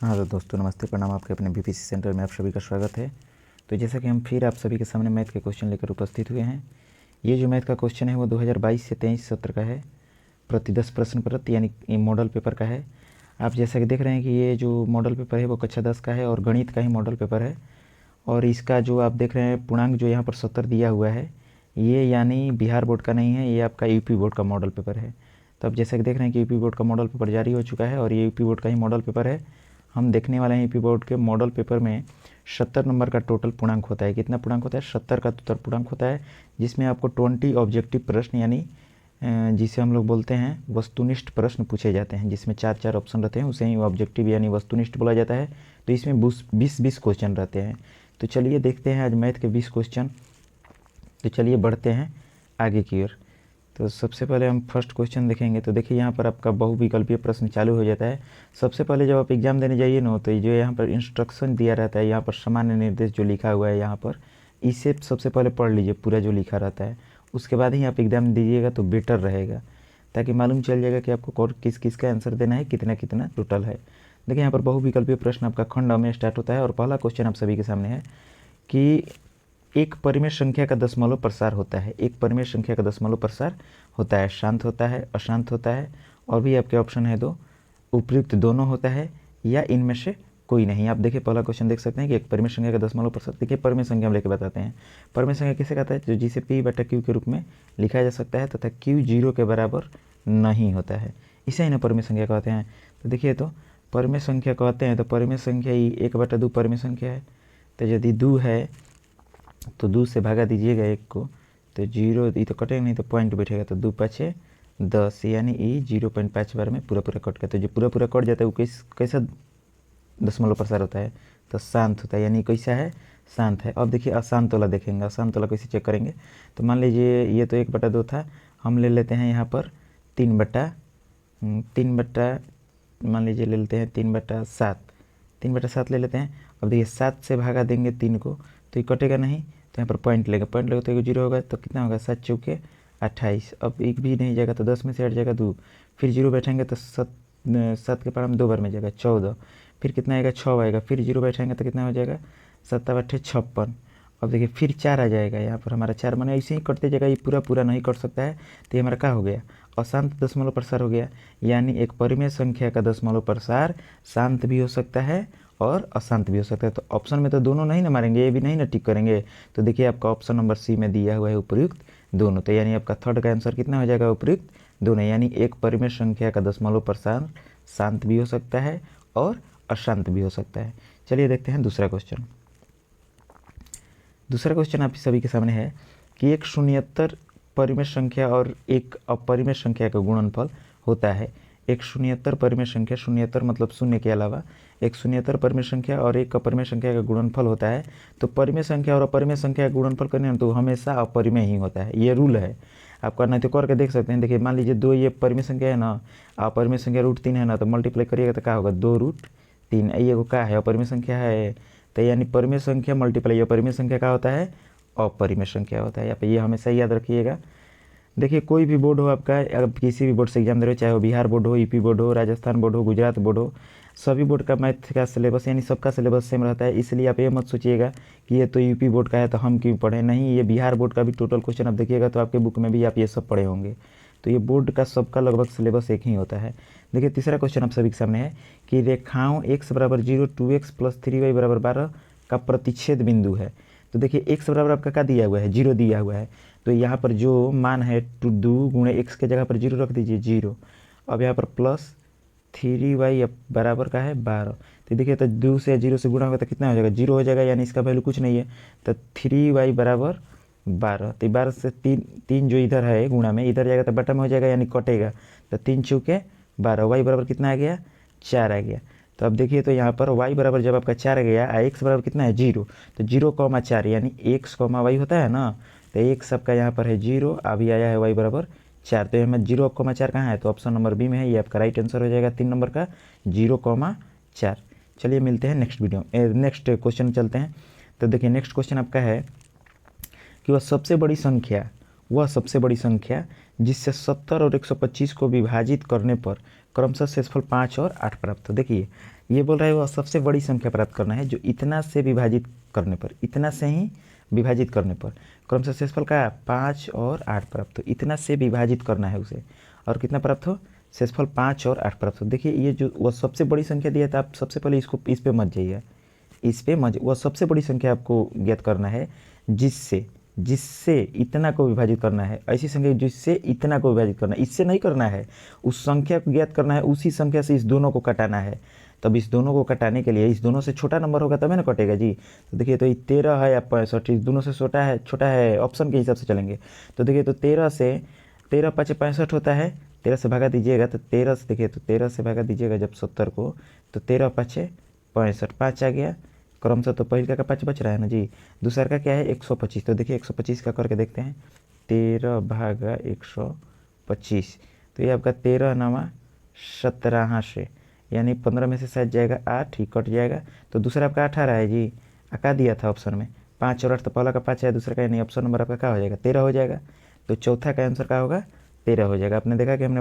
हाँ तो दोस्तों नमस्ते, प्रणाम। आपके अपने बीपीसी सेंटर में आप सभी का स्वागत है। तो जैसा कि हम फिर आप सभी के सामने मैथ के क्वेश्चन लेकर उपस्थित हुए हैं। ये जो मैथ का क्वेश्चन है वो 2022 से 23 सत्र का है, प्रति 10 प्रश्न पत्र यानी मॉडल पेपर का है। आप जैसा कि देख रहे हैं कि ये जो मॉडल पेपर है वो कक्षा 10 का है और गणित का ही मॉडल पेपर है। और इसका जो आप देख रहे हैं पूर्णांक जो यहाँ पर 70 दिया हुआ है, ये यानी बिहार बोर्ड का नहीं है, ये आपका यूपी बोर्ड का मॉडल पेपर है। तो अब जैसा कि देख रहे हैं कि यूपी बोर्ड का मॉडल पेपर जारी हो चुका है और ये यूपी बोर्ड का ही मॉडल पेपर है। हम देखने वाले हैं यूपी बोर्ड के मॉडल पेपर में 70 नंबर का टोटल पूर्णांक होता है। कितना पूर्णांक होता है? 70 का टोटल पूर्णांक होता है, जिसमें आपको 20 ऑब्जेक्टिव प्रश्न यानी जिसे हम लोग बोलते हैं वस्तुनिष्ठ प्रश्न पूछे जाते हैं, जिसमें 4 ऑप्शन रहते हैं, उसे ही ऑब्जेक्टिव यानी वस्तुनिष्ठ बोला जाता है। तो इसमें 20 क्वेश्चन रहते हैं। तो चलिए देखते हैं आज मैथ के 20 क्वेश्चन। तो चलिए बढ़ते हैं आगे की ओर। तो सबसे पहले हम फर्स्ट क्वेश्चन देखेंगे। तो देखिए यहाँ पर आपका बहुविकल्पीय प्रश्न चालू हो जाता है। सबसे पहले जब आप एग्जाम देने जाइए ना, तो जो यहाँ पर इंस्ट्रक्शन दिया रहता है, यहाँ पर सामान्य निर्देश जो लिखा हुआ है यहाँ पर, इसे सबसे पहले पढ़ लीजिए पूरा जो लिखा रहता है। उसके बाद ही आप एग्ज़ाम दीजिएगा तो बेटर रहेगा, ताकि मालूम चल जाएगा कि आपको किस किस का आंसर देना है, कितना कितना टोटल है। देखिए यहाँ पर बहुविकल्पीय प्रश्न आपका खंड में स्टार्ट होता है और पहला क्वेश्चन आप सभी के सामने है कि एक परिमेय संख्या का दशमलव प्रसार होता है। एक परिमेय संख्या का दशमलव प्रसार होता है, शांत होता है, अशांत होता है, और भी आपके ऑप्शन है दो, उपयुक्त दोनों होता है, या इनमें से कोई नहीं। आप देखिए पहला क्वेश्चन देख सकते हैं कि एक परिमेय संख्या का दशमलव प्रसार। देखिए परिमेय संख्या हम लेके बताते हैं। परिमेय संख्या किसे कहता है? जो जिसे P/Q के रूप में लिखा जा सकता है तथा Q 0 के बराबर नहीं होता है, इसे ही ना परिमेय संख्या कहते हैं। तो देखिए, तो परिमेय संख्या कहते हैं तो परिमेय संख्या ही 1/2 परिमेय संख्या है। तो यदि 2 है तो 2 से भागा दीजिएगा 1 को, तो 0 ये तो कटेगा नहीं, तो पॉइंट बैठेगा, तो 2 5 10 यानी ये 0.5 बार में पूरा पूरा कट गया। तो जो पूरा पूरा कट जाता है वो कैसा दशमलव प्रसार होता है? तो शांत होता है, यानी कैसा है? शांत है। अब देखिए अशांत वाला देखेंगे, अशांत वाला कैसे चेक करेंगे? तो मान लीजिए ये तो 1/2 था, हम ले लेते हैं यहाँ पर 3/3 मान लीजिए ले लेते हैं 3/7, 3/7 ले लेते हैं। अब देखिए 7 से भागा देंगे 3 को, तो ये कटेगा नहीं, तो यहाँ पर पॉइंट लेगा, पॉइंट लेगा तो 0 होगा, तो कितना होगा? 7 चौके 28। अब एक भी नहीं जाएगा तो 10 में से हट जाएगा 2, फिर 0 बैठेंगे तो 7 के पावर में 2 बार में जाएगा 14, फिर कितना आएगा? 6 आएगा, फिर 0 बैठेंगे तो कितना हो जाएगा? 7 8 56। अब देखिए फिर 4 आ जाएगा, यहाँ पर हमारा 4 माने ऐसे ही कटते जाएगा, ये पूरा पूरा नहीं कट सकता है। तो ये हमारा क्या हो गया? अशांत दशमलव प्रसार हो गया। यानी एक परिमेय संख्या का दशमलव प्रसार शांत भी हो सकता है और अशांत भी हो सकता है। तो ऑप्शन में तो दोनों नहीं ना मारेंगे, ये भी नहीं ना टिक करेंगे। तो देखिए आपका ऑप्शन नंबर सी में दिया हुआ है उपयुक्त दोनों। तो यानी आपका थर्ड का आंसर कितना हो जाएगा? उपयुक्त दोनों। यानी एक परिमेय संख्या का दशमलव प्रसार शांत भी हो सकता है और अशांत भी हो सकता है। चलिए देखते हैं दूसरा क्वेश्चन। दूसरा क्वेश्चन आप सभी के सामने है कि एक शून्येतर परिमेय संख्या और एक अपरिमेय संख्या का गुणनफल होता है। एक शून्येतर परिमेय संख्या, शून्येतर मतलब शून्य के अलावा, एक शून्येतर परिमेय संख्या और एक अपरिमेय संख्या का गुणनफल होता है। तो परिमेय संख्या और अपरिमेय संख्या का गुणनफल करने तो हमेशा अपरिमेय ही होता है, ये रूल है आपका। नहीं तो करके देख सकते हैं। देखिए मान लीजिए 2 ये परिमेय संख्या है ना, अपरिमेय संख्या √3 है ना, तो मल्टीप्लाई करिएगा तो क्या होगा? 2√3। ये को क्या है? अपरिमेय संख्या है। तो यानी परिमेय संख्या मल्टीप्लाई अपरिमेय संख्या का होता है, अपरिमेय संख्या होता है। यहाँ पे ये हमेशा याद रखिएगा। देखिए कोई भी बोर्ड हो आपका, अगर किसी भी बोर्ड से एग्जाम दे रहे हो, चाहे वो बिहार बोर्ड हो, यूपी बोर्ड हो, राजस्थान बोर्ड हो, गुजरात बोर्ड हो, सभी बोर्ड का मैथ का सिलेबस यानी सबका सिलेबस सेम रहता है। इसलिए आप ये मत सोचिएगा कि ये तो यूपी बोर्ड का है तो हम क्यों पढ़ें। नहीं, ये बिहार बोर्ड का भी टोटल क्वेश्चन आप देखिएगा तो आपके बुक में भी आप ये सब पढ़े होंगे। तो ये बोर्ड का सबका लगभग सिलेबस एक ही होता है। देखिए तीसरा क्वेश्चन आप सभी के सामने है कि रेखाओं x = 0, 2x + 3y = 12 का प्रतिच्छेद बिंदु है। तो देखिए x बराबर आपका क्या दिया हुआ है? 0 दिया हुआ है। तो यहाँ पर जो मान है 2 गुणे x के जगह पर 0 रख दीजिए, 0। अब यहाँ पर +3y बराबर का है 12। तो देखिए तो 2 से 0 से गुणा होगा तो कितना हो जाएगा? 0 हो जाएगा, यानी इसका वैल्यू कुछ नहीं है। तो 3y = 12। तो 12 से 3 जो इधर है गुणा में, इधर जाएगा तो बटा में हो जाएगा, यानी कटेगा। तो 3 चौके 12, y बराबर कितना आ गया? 4 आ गया। तो अब देखिए तो यहाँ पर y बराबर जब आपका 4 आ गया, x बराबर कितना है? 0। तो 0,4 यानी x, y होता है ना, तो x सबका यहाँ पर है 0, अभी आया है y बराबर 4। तो यहाँ 0,4 कहाँ है? तो ऑप्शन नंबर बी में है, ये आपका राइट आंसर हो जाएगा 3 नंबर का 0,4। चलिए मिलते हैं नेक्स्ट वीडियो, नेक्स्ट क्वेश्चन चलते हैं। तो देखिए नेक्स्ट क्वेश्चन आपका है कि वह सबसे बड़ी संख्या जिससे 70 और 125 को विभाजित करने पर क्रमशः शेषफल 5 और 8 प्राप्त हो। देखिए ये बोल रहा है वो सबसे बड़ी संख्या प्राप्त करना है जो इतना से विभाजित करने पर, इतना से ही विभाजित करने पर क्रमशः शेषफल का 5 और 8 प्राप्त हो, इतना से विभाजित करना है उसे, और कितना प्राप्त हो, शेषफल 5 और 8 प्राप्त हो। देखिए ये जो वह सबसे बड़ी संख्या दिया था, आप सबसे पहले इसको इस पे मत जाइए, इस पे मत, वह सबसे बड़ी संख्या आपको ज्ञात करना है जिससे जिससे इतना को विभाजित करना है, ऐसी संख्या जिससे इतना को विभाजित करना है, इससे नहीं करना है, उस संख्या को ज्ञात करना है, उसी संख्या से इस दोनों को कटाना है। तब इस दोनों को कटाने के लिए इस दोनों से छोटा नंबर होगा तभी ना कटेगा जी। तो देखिए तो ये 13 है या 65, इस दोनों से छोटा है, ऑप्शन के हिसाब से चलेंगे। तो देखिए तो 13 से 13 5 65 होता है, 13 से भागा दीजिएगा तो 13 से, देखिए तो 13 से भागा दीजिएगा जब 70 को, तो 13 5 65, 5 आ गया क्रमशः। तो पहले का 5 बच रहा है ना जी, दूसरा का क्या है 125। तो देखिए 125 का करके देखते हैं, 13 भागा 125, तो ये आपका 13 नवा 17 से, यानी 15 में से शायद जाएगा 8 ही कट जाएगा। तो दूसरा आपका 18 है जी, का दिया था ऑप्शन में 5 और 8, तो पहला का 5 है, दूसरा का, यानी ऑप्शन नंबर आपका क्या हो जाएगा 13 हो जाएगा। तो चौथा का आंसर क्या होगा 13 हो जाएगा। आपने देखा कि हमने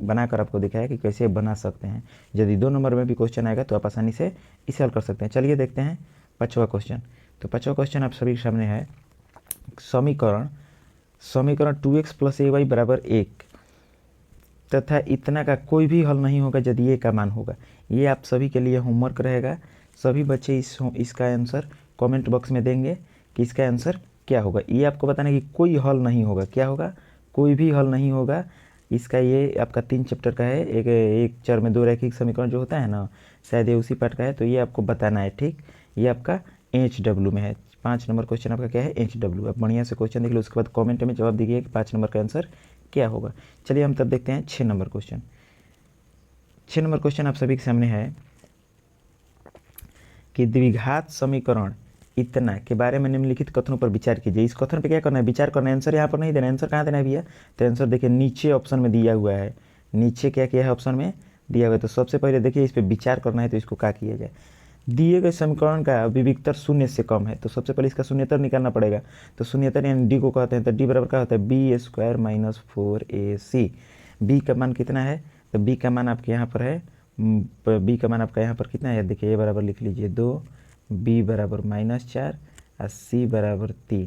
बनाकर आपको दिखाया कि कैसे बना सकते हैं। यदि 2 नंबर में भी क्वेश्चन आएगा तो आप आसानी से इसे हल कर सकते हैं। चलिए देखते हैं 5वां क्वेश्चन। तो 5वां क्वेश्चन आप सभी के सामने है, समीकरण 2x + ay = 1 तथा इतना का कोई भी हल नहीं होगा यदि ये का मान होगा। ये आप सभी के लिए होमवर्क रहेगा। सभी बच्चे इसका आंसर कमेंट बॉक्स में देंगे कि इसका आंसर क्या होगा। ये आपको बताना कि कोई हल नहीं होगा, क्या होगा, कोई भी हल नहीं होगा इसका। ये आपका 3 चैप्टर का है, एक चर में 2 रैखिक समीकरण जो होता है ना, शायद ये उसी पार्ट का है। तो ये आपको बताना है, ठीक। ये आपका HW में है। 5 नंबर क्वेश्चन आपका क्या है HW। आप बढ़िया से क्वेश्चन देख लो, उसके बाद कमेंट में जवाब दीजिए कि 5 नंबर का आंसर क्या होगा। चलिए हम तब देखते हैं 6 नंबर क्वेश्चन। 6 नंबर क्वेश्चन आप सभी के सामने है कि द्विघात समीकरण इतना के बारे में निम्नलिखित कथनों पर विचार कीजिए। इस कथन पे क्या करना है, विचार करना है। आंसर यहाँ पर नहीं देना है। आंसर कहाँ देना है भैया, तो आंसर देखिए नीचे ऑप्शन में दिया हुआ है। नीचे क्या किया है, ऑप्शन में दिया हुआ है। तो सबसे पहले देखिए इस पर विचार करना है, तो इसको क्या किया जाए। दिए गए समीकरण का विविक्तर 0 से कम है, तो सबसे पहले इसका शून्यतर निकालना पड़ेगा। तो शून्यतर यानी डी को कहते हैं, तो डी बराबर क्या होता है b² - 4ac। बी का मान कितना है, तो बी का मान आपके यहाँ पर है, बी का मान आपका यहाँ पर कितना है, देखिए ए बराबर लिख लीजिए 2, बी बराबर -4 और सी बराबर 3।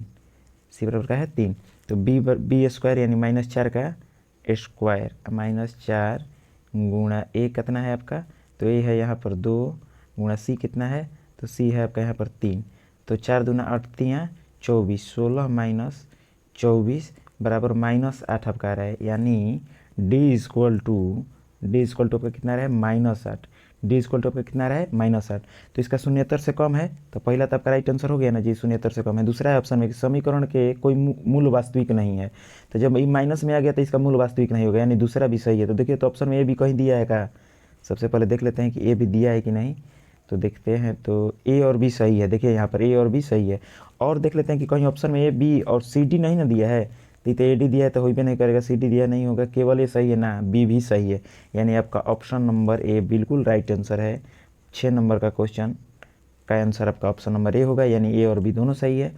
सी बराबर का है 3, तो b² यानी -4 का स्क्वायर -4 गुणा ए कितना है आपका, तो ए है यहाँ पर 2 गुणा सी कितना है, तो सी है आपका यहाँ पर 3। तो 4 दूना 8 3 24, 16 - 24 बराबर -8 आपका आ रहा है। यानी d इक्वल टू आपका कितना रहा है -8। d इक्वल टू आपका कितना रहा है -8। तो इसका शून्यतर से कम है, तो पहला तो आपका राइट आंसर हो गया ना जी, शून्यतर से कम है। दूसरा है ऑप्शन में कि समीकरण के कोई मूल वास्तविक नहीं है। तो जब ये माइनस में आ गया तो इसका मूल वास्तविक नहीं होगा, यानी दूसरा भी सही है। तो देखिए तो ऑप्शन में ए भी कहीं दिया है का, सबसे पहले देख लेते हैं कि ए भी दिया है कि नहीं। तो देखते हैं तो ए और बी सही है, देखिए यहाँ पर ए और बी सही है। और देख लेते हैं कि कहीं ऑप्शन में ए बी और सी डी नहीं ना दिया है, तो ए डी दिया है तो हो भी नहीं करेगा, सी डी दिया नहीं होगा, केवल ये सही है ना, बी भी सही है। यानी आपका ऑप्शन नंबर ए बिल्कुल राइट आंसर है। 6 नंबर का क्वेश्चन का आंसर आपका ऑप्शन नंबर ए होगा, यानी ए और बी दोनों सही है।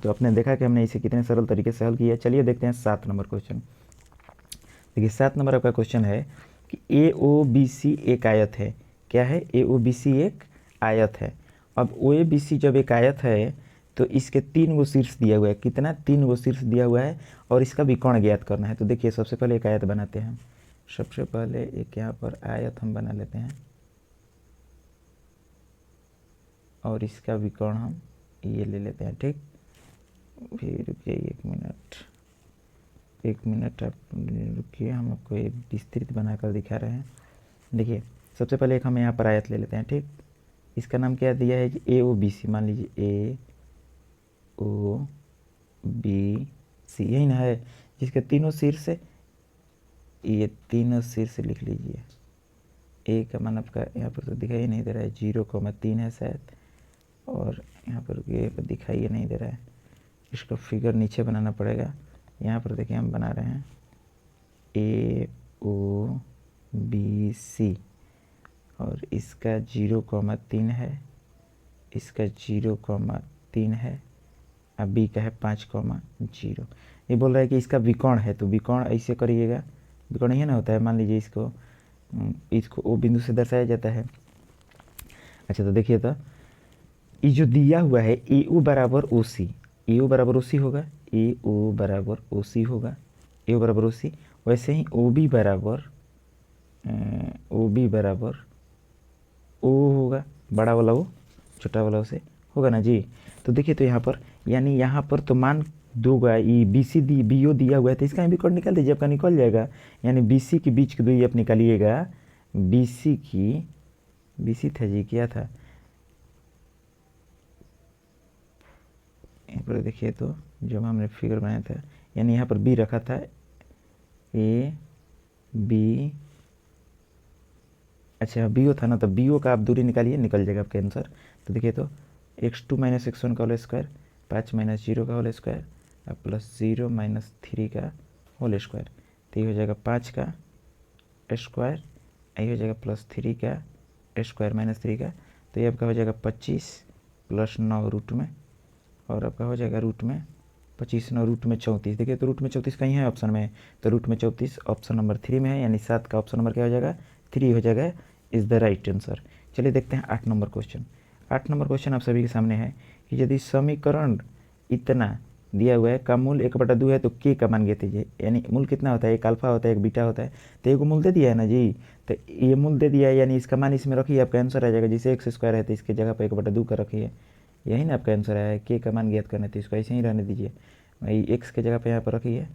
तो आपने देखा कि हमने इसे कितने सरल तरीके से हल किया। चलिए देखते हैं 7 नंबर क्वेश्चन। देखिए 7 नंबर आपका क्वेश्चन है कि AOBC एक आयत है। क्या है, AOBC एक आयत है। अब OABC जब एक आयत है तो इसके 3 गो शीर्ष दिया हुआ है। कितना, 3 गो शीर्ष दिया हुआ है और इसका विकर्ण ज्ञात करना है। तो देखिए सबसे पहले एक आयत बनाते हैं। सबसे पहले एक यहाँ पर आयत हम बना लेते हैं और इसका विकर्ण हम ये ले लेते हैं, ठीक। फिर रुकिए 1 मिनट आप रुकिए, हम आपको एक विस्तृत बनाकर दिखा रहे हैं। देखिए सबसे पहले एक हम यहाँ पर आयत ले लेते हैं, ठीक। इसका नाम क्या दिया है कि AOBC, मान लीजिए AOBC यही ना है, जिसके तीनों शीर्ष है, ये तीनों शीर्ष लिख लीजिए। ए का मान आपका यहाँ पर तो दिखाई नहीं दे रहा है, 0,3 है शायद, और यहाँ पर ये दिखाई नहीं दे रहा है। इसका फिगर नीचे बनाना पड़ेगा। यहाँ पर देखिए हम बना रहे हैं AOBC और इसका 0,3 है, इसका 0,3 है, अब बी का है 5,0। ये बोल रहा है कि इसका विकर्ण है, तो विकर्ण ऐसे करिएगा, विकर्ण ये ना होता है, मान लीजिए इसको इसको ओ बिंदु से दर्शाया जाता है। अच्छा तो देखिए, तो ये जो दिया हुआ है ए ओ बराबर ओ सी, ए ओ बराबर ओ सी होगा, ए ओ बराबर ओ सी होगा, ए ओ बराबर ओ सी। वैसे ही ओ बी बराबर ओ होगा, बड़ा वाला ओ छोटा वाला से होगा ना जी। तो देखिए, तो यहाँ पर यानी यहाँ पर तो मान दोगा, ये बी सी दी बी ओ दिया हुआ है, तो इसका भी कोड निकाल दीजिए, आपका निकल जाएगा। यानी बी सी के बीच की दूरी आप निकालिएगा, बी सी था जी, क्या था यहाँ पर देखिए, तो जब हमने फिगर बनाया था, यानी यहाँ पर बी रखा था, ए बी, अच्छा बी ओ था ना, तो बी ओ का आप दूरी निकालिए, निकल जाएगा आपका आंसर। तो देखिए, तो x2 माइनस x1 का होल स्क्वायर, 5 माइनस 0 का होल स्क्वायर और प्लस 0 माइनस 3 का होल स्क्वायर, तो ये हो जाएगा 5 का स्क्वायर, ये हो जाएगा प्लस 3 का स्क्वायर माइनस 3 का, तो ये आपका हो जाएगा 25 प्लस 9 रूट में, और आपका हो जाएगा रूट में 25 9 रूट में 34। देखिए, तो रूट में 34 कहीं है ऑप्शन में, तो रूट में 34 ऑप्शन नंबर 3 में है, यानी 7 का ऑप्शन नंबर क्या हो जाएगा, 3 हो जाएगा, इज़ द राइट आंसर। चलिए देखते हैं 8 नंबर क्वेश्चन। 8 नंबर क्वेश्चन आप सभी के सामने है कि यदि समीकरण इतना दिया हुआ है का मूल 1/2 है, तो के का मान ज्ञात कीजिए। यानी मूल कितना होता है, एक अल्फा होता है, एक बीटा होता है, तो एक मूल दे दिया है ना जी, तो ये मूल दे दिया है, यानी इसका मान इसमें रखिए, आपका आंसर आ जाएगा। जैसे x स्क्वायर है तो इसके जगह पर 1/2 का रखिए, यही ना आपका आंसर है। के का मान ज्ञात करना, तो इसको ऐसे ही रहने दीजिए, भाई एक्स के जगह पे यहाँ पर रखिए,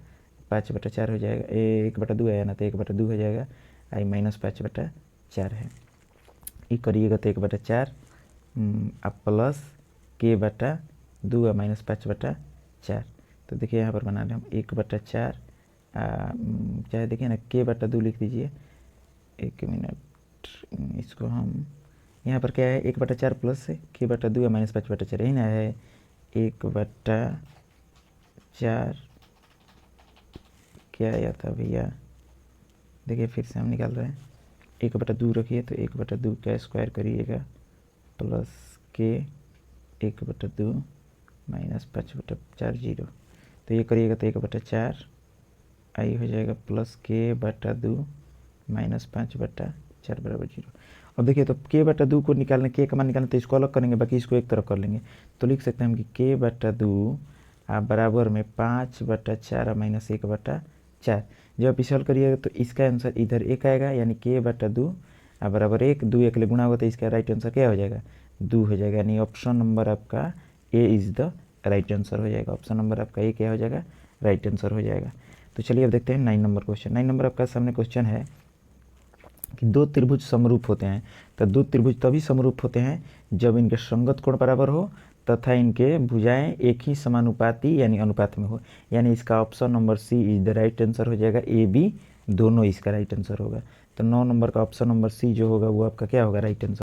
5/4 हो जाएगा, 1/2 है ना, तो 1/2 हो जाएगा, आई माइनस 5/4 है, ये करिएगा तो 1/4 अब प्लस k/2 माइनस 5/4। तो देखिए यहाँ पर बना रहे हम 1/4, चाहे देखिए ना k/2 लिख दीजिए, 1 मिनट, इसको हम यहाँ पर क्या है 1/4 प्लस से k/2 माइनस 5/4, यही ना है 1/4, क्या आया था भैया, देखिए फिर से हम निकाल रहे हैं, 1/2 रखिए, तो 1/2 का स्क्वायर करिएगा प्लस के 1/2 माइनस 5/4 0, तो ये करिएगा तो 1/4 आई हो जाएगा प्लस k/2 माइनस 5/4 बराबर 0। अब देखिए, तो k/2 को निकालने, के का मान निकालना, तो इसको अलग करेंगे, बाकी इसको एक तरफ कर लेंगे, तो लिख सकते हैं हम कि k/2 बराबर में 5/4 माइनस 1/4। जब आप इसे हल करिएगा तो इसका आंसर इधर 1 आएगा, यानी k/2 बराबर 1, 2 1 ले गुणा होगा, तो इसका राइट आंसर क्या हो जाएगा, 2 हो जाएगा, यानी ऑप्शन नंबर आपका A is the right answer हो जाएगा। ऑप्शन नंबर आपका ए क्या हो जाएगा, राइट आंसर हो जाएगा। तो चलिए अब देखते हैं 9 नंबर क्वेश्चन। 9 नंबर आपका सामने क्वेश्चन है कि दो त्रिभुज समरूप होते हैं, तो दो त्रिभुज तभी समरूप होते हैं जब इनके संगत कोण बराबर हो तथा इनके भुजाएं एक ही समानुपाती यानी अनुपात में हो, यानी इसका option number C is the right answer हो जाएगा, ए बी दोनों इसका राइट आंसर होगा। तो 9 नंबर का ऑप्शन नंबर सी जो होगा वो आपका क्या होगा, राइट आंसर।